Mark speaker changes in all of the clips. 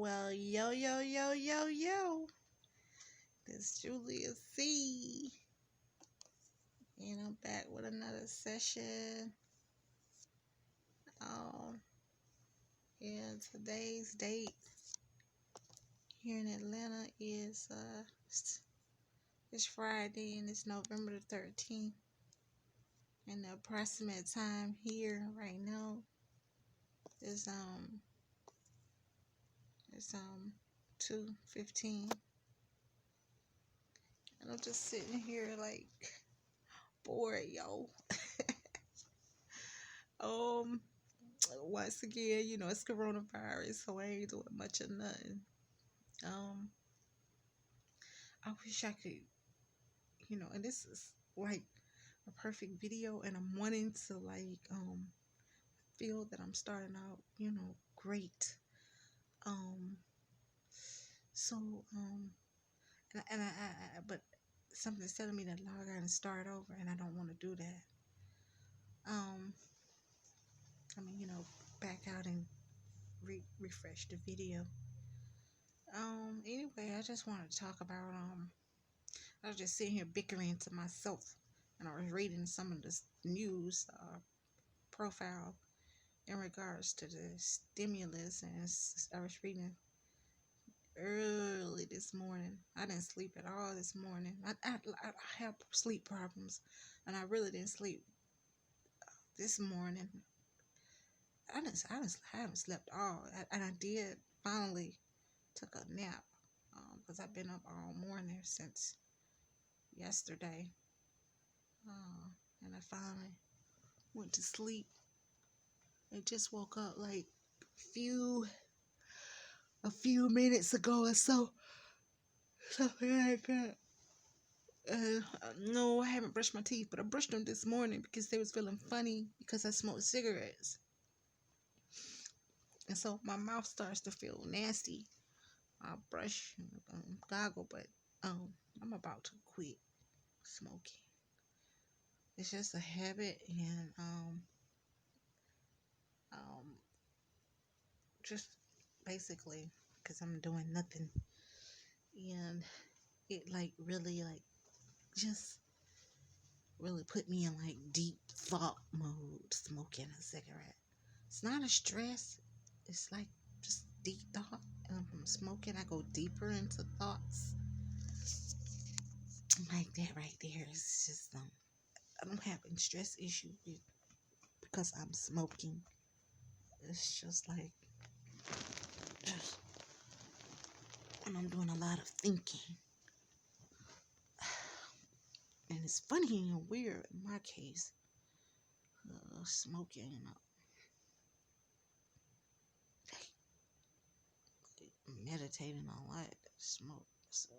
Speaker 1: Well, yo, yo, yo, yo, yo. This is Julia C. And I'm back with another session. Um, and today's date here in Atlanta is it's Friday and it's November the 13th. And the approximate time here right now is it's 2:15. And I'm just sitting here like bored, yo. um Once again, it's coronavirus, so I ain't doing much of nothing. Um, I wish I could, and this is like a perfect video, and I'm wanting to feel that I'm starting out, great. Um, so but something's telling me that log out and start over, and I don't want to do that. Um, I mean, back out and refresh the video. Anyway, I just wanted to talk about I was just sitting here bickering to myself, and I was reading some of the news profile in regards to the stimulus, and I was reading early this morning. I didn't sleep at all this morning. I have sleep problems, and I really didn't sleep this morning. I haven't slept all, and I did finally took a nap because I've been up all morning since yesterday. And I finally went to sleep. I just woke up like a few minutes ago or so, something like that. No, I haven't brushed my teeth, but I brushed them this morning because they was feeling funny because I smoked cigarettes, and so my mouth starts to feel nasty. I brush, goggle, but I'm about to quit smoking. It's just a habit, and just basically because I'm doing nothing, and it just really put me in like deep thought mode. Smoking a cigarette, it's not a stress, it's like just deep thought. And from smoking, I go deeper into thoughts like that right there. It's just I'm having stress issues because I'm smoking. It's just like and I'm doing a lot of thinking. And it's funny and weird in my case, smoking, meditating on life, smoke. So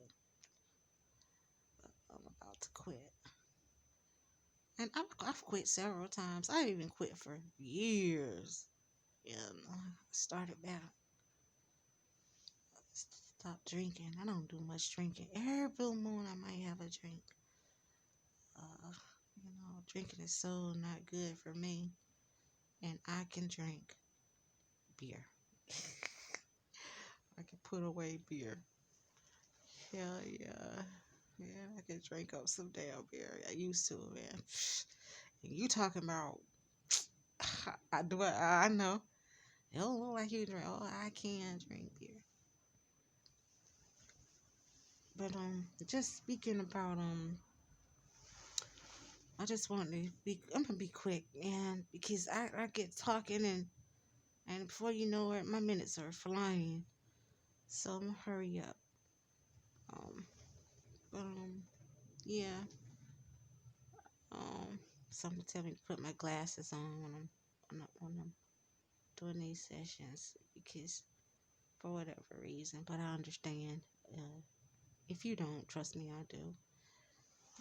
Speaker 1: I'm about to quit. And I've quit several times. I even quit for years. And I started back. Stop drinking. I don't do much drinking. Every blue moon I might have a drink. Drinking is so not good for me. And I can drink beer. I can put away beer. Hell yeah. Yeah, I can drink up some damn beer. I used to, man. And you talking about I do it, I know. It don't look like you drink. Oh, I can drink beer. But just speaking about I just want to be. I'm gonna be quick, and because I get talking and before you know it, my minutes are flying. So I'm gonna hurry up. Um, but yeah. Um, Something tell me to put my glasses on when I'm doing these sessions because for whatever reason. But I understand. If you don't trust me, I do.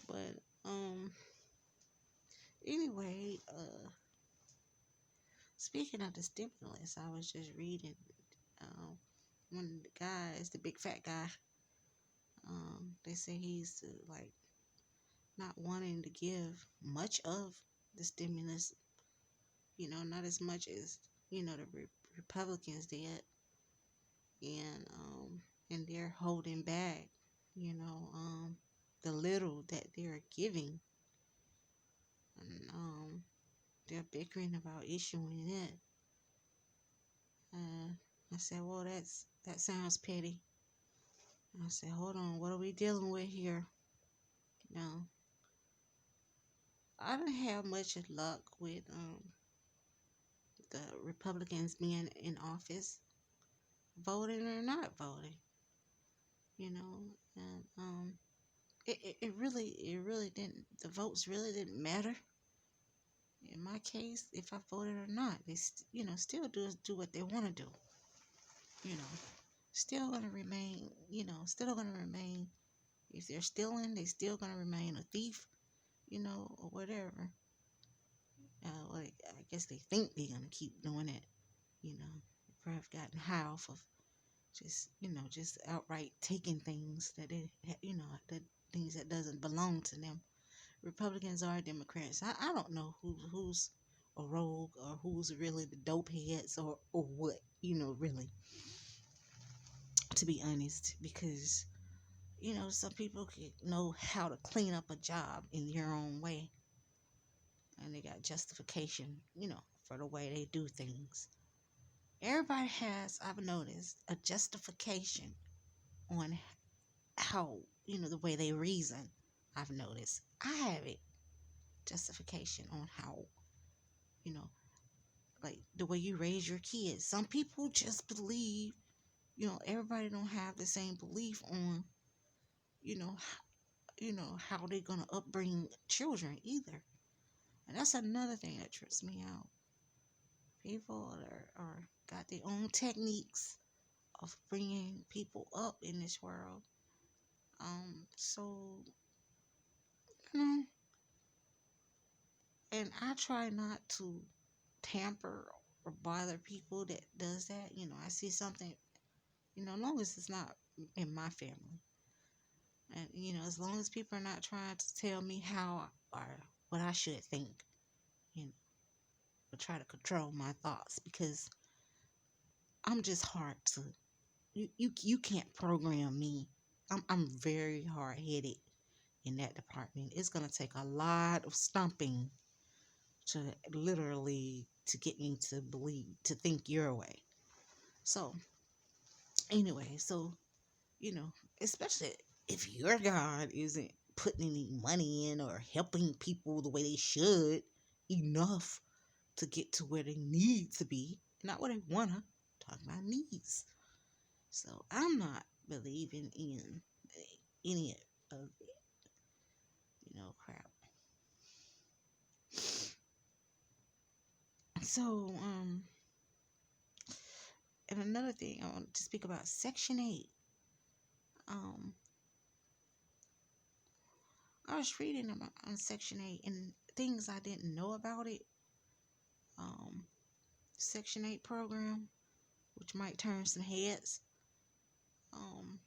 Speaker 1: But anyway, speaking of the stimulus, I was just reading one of the guys, the big fat guy. They say he's like not wanting to give much of the stimulus. Not as much as the Republicans did. and and they're holding back, you know, the little that they're giving, and they're bickering about issuing it. Uh, I said, well, that sounds petty. I said, hold on, what are we dealing with here? No, I don't have much luck with the Republicans being in office, voting or not voting, you know, and it really didn't, the votes really didn't matter in my case if I voted or not. They still do what they want to do, you know, still gonna remain, still gonna remain. If they're stealing, they still gonna remain a thief, or whatever. Like, I guess they think they're gonna keep doing it, you know. They probably have gotten high off of just outright taking things that that things that doesn't belong to them. Republicans are Democrats. I don't know who's a rogue or who's really the dope heads or what, really, to be honest, because some people can know how to clean up a job in your own way, and they got justification, for the way they do things. Everybody has, I've noticed, a justification on how, the way they reason. I've noticed. I have it. Justification on how, you know, like the way you raise your kids. Some people just believe, everybody don't have the same belief on, you know, how they're gonna upbring children either. And that's another thing that trips me out. People are got their own techniques of bringing people up in this world. So you know, and I try not to tamper or bother people that does that. I see something, as long as it's not in my family, and as long as people are not trying to tell me how or what I should think, you know, or try to control my thoughts, because I'm just hard to you can't program me. I'm very hard headed in that department. It's gonna take a lot of stumping to literally to get me to believe to think your way. So anyway, you know, especially if your God isn't putting any money in or helping people the way they should enough to get to where they need to be, not where they wanna, talk about needs. So I'm not believing in any of it, crap. So, and another thing I want to speak about, Section 8. Um, I was reading about on Section 8 and things I didn't know about it. Um, Section 8 program, which might turn some heads. Um,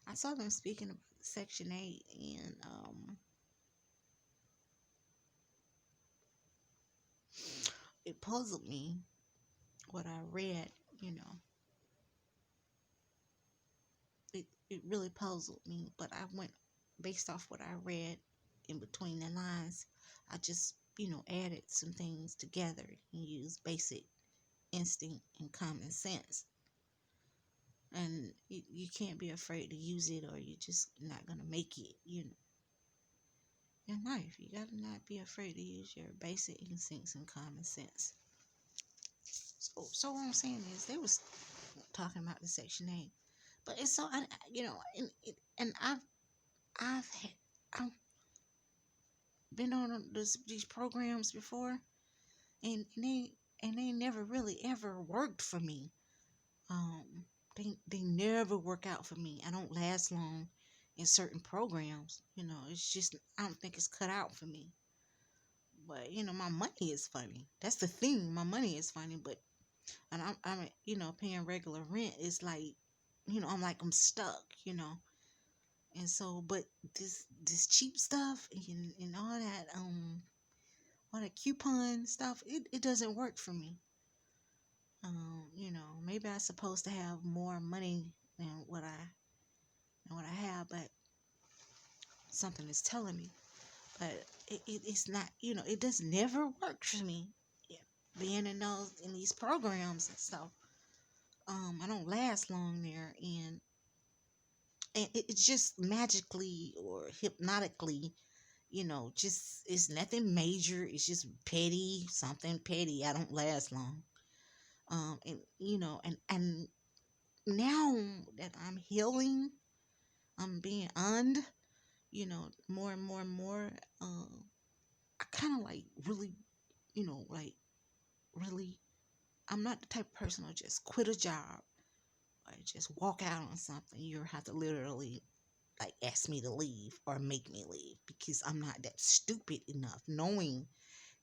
Speaker 1: I saw them speaking about Section 8, and it puzzled me what I read. It really puzzled me, but I went based off what I read in between the lines. I just, added some things together and used basic instinct and common sense. And you can't be afraid to use it, or you're just not going to make it, in life. You got to not be afraid to use your basic instincts and common sense. So what I'm saying is, they was talking about the Section 8. But it's so, and I've had, I've been on these programs before, and they never really ever worked for me. Um, they never work out for me. I don't last long in certain programs. It's just, I don't think it's cut out for me. But my money is funny. That's the thing. My money is funny, but and I'm paying regular rent. It's like, I'm stuck. And so, but this cheap stuff and all that coupon stuff, it doesn't work for me. Maybe I'm supposed to have more money than what I have, but something is telling me. But it's not, it does never work for me. Yeah. Being in these programs and stuff. I don't last long there, and it's just magically or hypnotically, just it's nothing major. It's just petty, something petty. I don't last long. And and now that I'm healing, I'm being more and more and more. I kind of like really, like really. I'm not the type of person who just quit a job or just walk out on something. You have to literally like ask me to leave or make me leave because I'm not that stupid enough knowing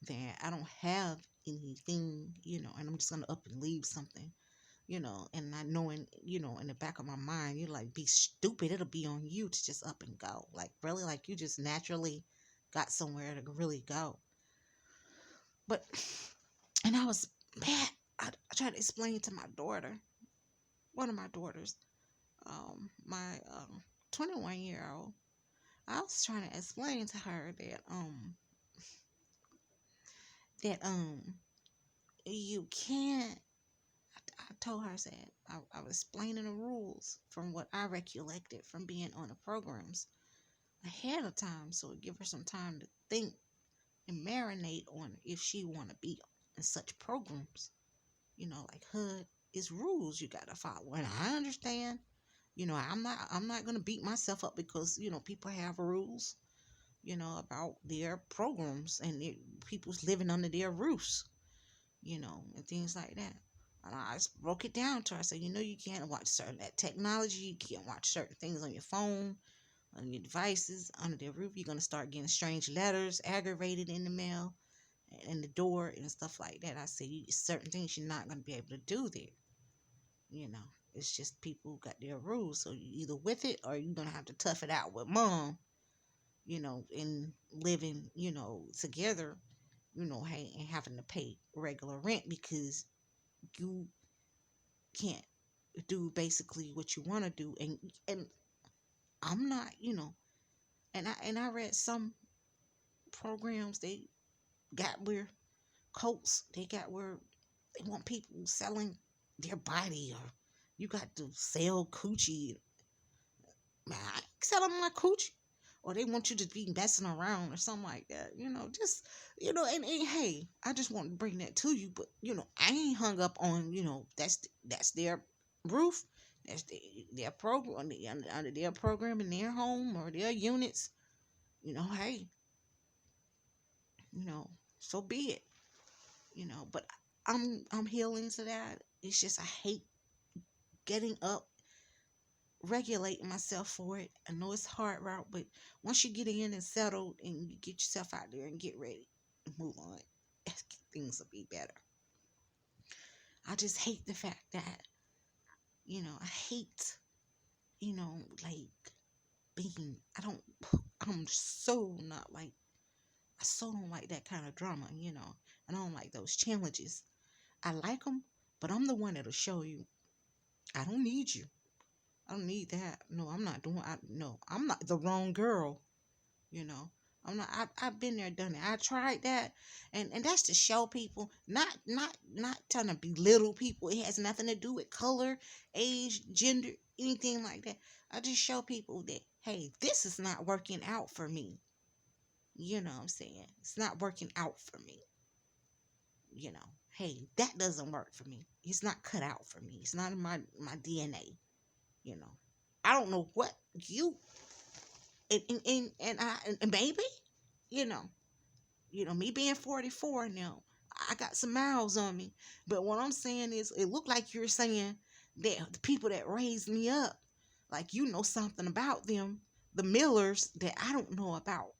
Speaker 1: that I don't have anything, and I'm just gonna up and leave something, and not knowing, in the back of my mind, you're like, be stupid, it'll be on you to just up and go. Like really, like you just naturally got somewhere to really go. But and I was mad. I tried to explain to my daughter, one of my daughters, my 21-year-old. I was trying to explain to her that you can't. I told her, I said, I was explaining the rules from what I recollected from being on the programs ahead of time, so it give her some time to think and marinate on if she want to be in such programs. Like HUD is rules you gotta follow, and I understand. I'm not gonna beat myself up because people have rules. About their programs and people's living under their roofs. And things like that. And I just broke it down to her. I said, you can't watch certain that technology. You can't watch certain things on your phone, on your devices, under their roof. You're gonna start getting strange letters, aggravated in the mail, and the door and stuff like that. I said, certain things you're not gonna be able to do there. You know, it's just people got their rules. So you either with it or you're gonna have to tough it out with mom. In living, together, hey, and having to pay regular rent because you can't do basically what you want to do, and I'm not, and I read some programs they got where cults they got where they want people selling their body, or you got to sell coochie. Man, I ain't selling my coochie. Or they want you to be messing around or something like that. Just and hey, I just want to bring that to you, but I ain't hung up on, that's their roof. That's their program under their program in their home or their units. Hey, you know, so be it. But I'm healing to that. It's just I hate getting up, regulating myself for it. I know it's hard route, but once you get in and settled and you get yourself out there and get ready and move on, things will be better. I just hate the fact that, I hate, like being, I'm so not like, I so don't like that kind of drama, I don't like those challenges. I like them, but I'm the one that'll show you, I don't need you. I don't need that. No, I'm not doing, no, I'm not the wrong girl. you know I'm not. I've been there, done it. I tried that, and that's to show people, not trying to belittle people. It has nothing to do with color, age, gender, anything like that. I just show people that, hey, this is not working out for me. What I'm saying? It's not working out for me. Hey, that doesn't work for me. It's not cut out for me. It's not in my DNA. You know, I don't know what you and maybe, you know, me being 44 now, I got some miles on me. But what I'm saying is, it looked like you're saying that the people that raised me up, like something about them, the Millers that I don't know about.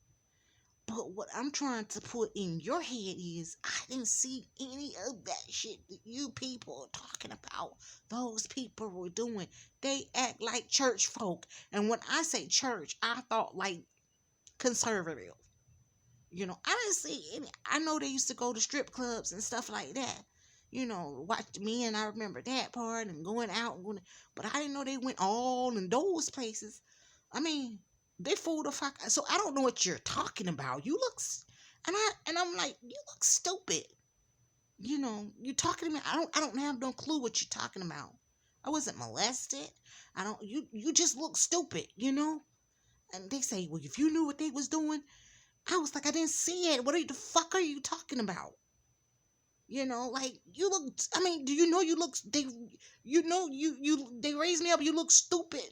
Speaker 1: But what I'm trying to put in your head is, I didn't see any of that shit that you people are talking about. Those people were doing. They act like church folk. And when I say church, I thought like conservative. I didn't see any. I know they used to go to strip clubs and stuff like that. watched me, and I remember that part and going out and going, but I didn't know they went all in those places. I mean, they fooled the fuck. So I don't know what you're talking about. You look, and I'm like, you look stupid. You talking to me. I don't have no clue what you're talking about. I wasn't molested. I don't. You just look stupid. And they say, well, if you knew what they was doing, I was like, I didn't see it. What the fuck are you talking about? Like you look. I mean, do you know you look? They raised me up. You look stupid.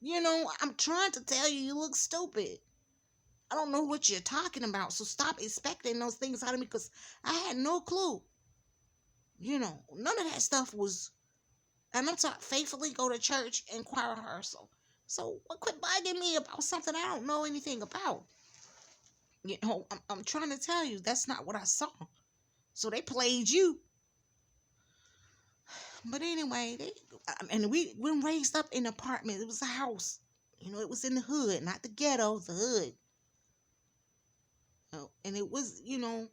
Speaker 1: I'm trying to tell you, you look stupid. I don't know what you're talking about. So stop expecting those things out of me because I had no clue. None of that stuff was. And I'm talking faithfully go to church and choir rehearsal. So quit bugging me about something I don't know anything about. I'm trying to tell you that's not what I saw. So they played you. But anyway, and we were raised up in an apartment. It was a house. It was in the hood, not the ghetto, the hood. And it was, you know,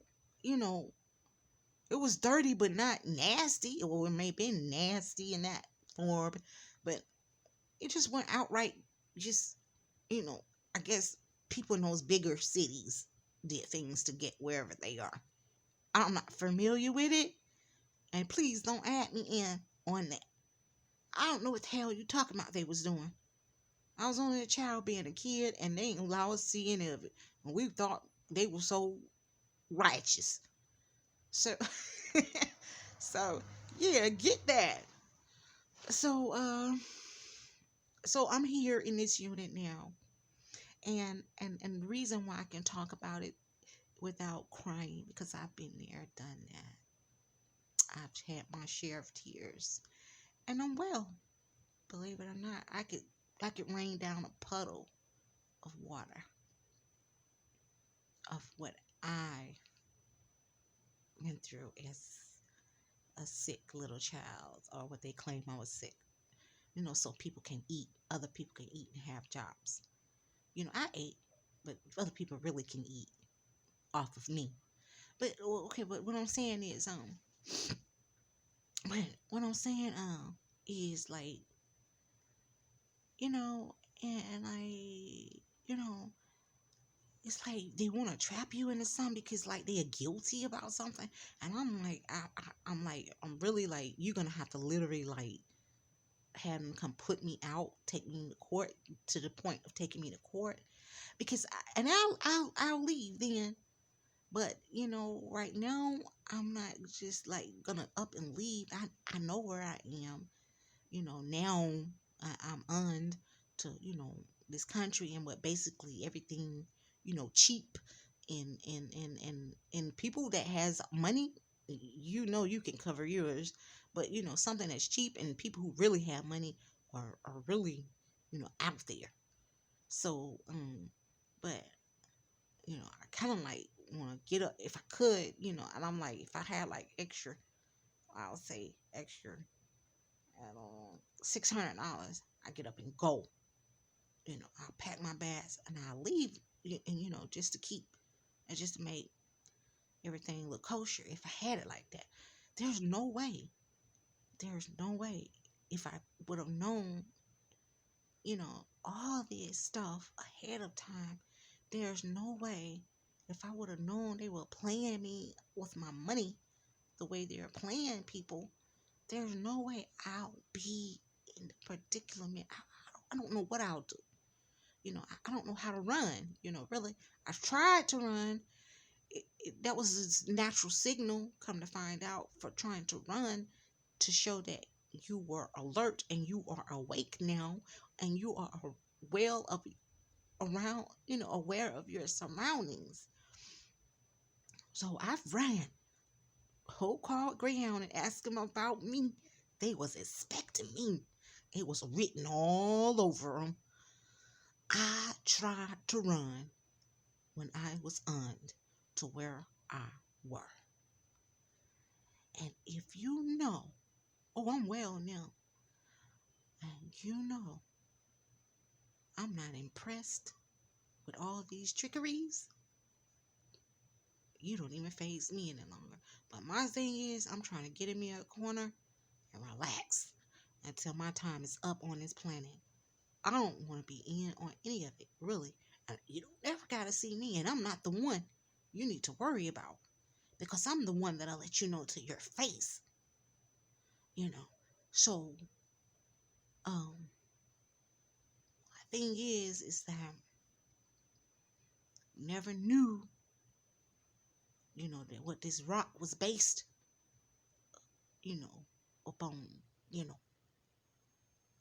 Speaker 1: it was dirty, but not nasty. Well, it may have been nasty in that form, but it just went outright. Just, you know, I guess people in those bigger cities did things to get wherever they are. I'm not familiar with it, and please don't add me in on that. I don't know what the hell you talking about they was doing. I was only a child being a kid, and they ain't allow us to see any of it. And we thought they were so righteous. So, so yeah, get that. So, so I'm here in this unit now, and the reason why I can talk about it without crying because I've been there, done that. I've had my share of tears, and I'm well. Believe it or not, I could rain down a puddle of water of what I went through as a sick little child, or what they claim I was sick. So people can eat, other people can eat and have jobs. I ate, but other people really can eat off of me. But okay, but what I'm saying is, but what I'm saying, is like, you know, and you know, it's like they want to trap you into something because like they're guilty about something, and I'm like, I'm like, I'm really like, you're gonna have to literally like have them come put me out, take me to court, to the point of taking me to court, because I'll leave then. But right now I'm not just like gonna up and leave. I know where I am. Now I'm on to this country, and what basically everything cheap, and people that has money, you can cover yours, but something that's cheap, and people who really have money are really out there. So but I kind of like want to get up if I could, and I'm like, if I had like extra, I'll say extra, I don't know, $600, I get up and go. I'll pack my bags and I'll leave, and just to keep and just to make everything look kosher. If I had it like that, there's no way, there's no way if I would have known, all this stuff ahead of time. There's no way if I would have known they were playing me with my money the way they're playing people. There's no way I'll be in the predicament. I don't know what I'll do. I don't know how to run. Really, I've tried to run. That was his natural signal, come to find out, for trying to run, to show that you were alert and you are awake now, and you are well of around, aware of your surroundings. So I've ran whole called Greyhound and asked them about me. They was expecting me. It was written all over them. I tried to run when I was on to where I were. And if you know, oh, I'm well now, and I'm not impressed with all these trickeries, You don't even faze me any longer. But my thing is, I'm trying to get in me a corner and relax until my time is up on this planet. I don't want to be in on any of it, really. And you don't ever got to see me, and I'm not the one you need to worry about because I'm the one that'll let you know to your face, you know. So, my thing is that never knew, that what this rock was based, upon, you know.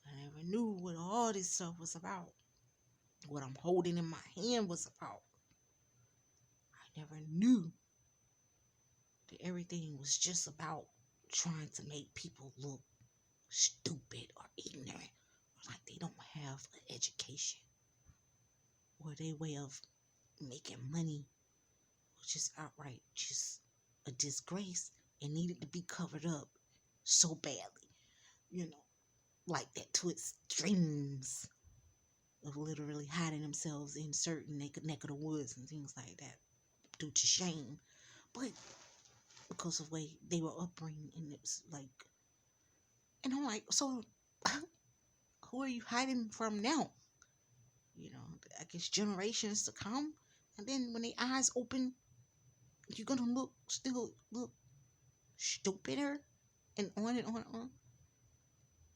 Speaker 1: I never knew what all this stuff was about. What I'm holding in my hand was about. I never knew that everything was just about trying to make people look stupid or ignorant or like they don't have an education or their way of making money was just outright just a disgrace and needed to be covered up so badly, like that to extremes of literally hiding themselves in certain neck of the woods and things like that due to shame, but because of the way they were upbringing, and it's like, and I'm like, so who are you hiding from now? I guess generations to come, and then when the eyes open, you're gonna still look stupider, and on and on and on.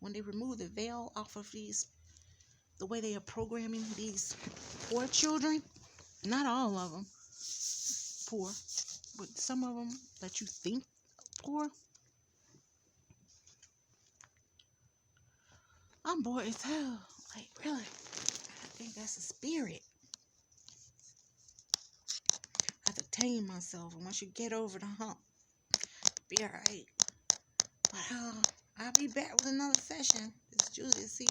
Speaker 1: When they remove the veil off of the way they are programming these poor children, not all of them poor, but some of them that you think poor, I'm bored as hell. Like, really, I think that's a spirit. I have to tame myself, and once you get over the hump, be alright. But I'll be back with another session. It's Julia C.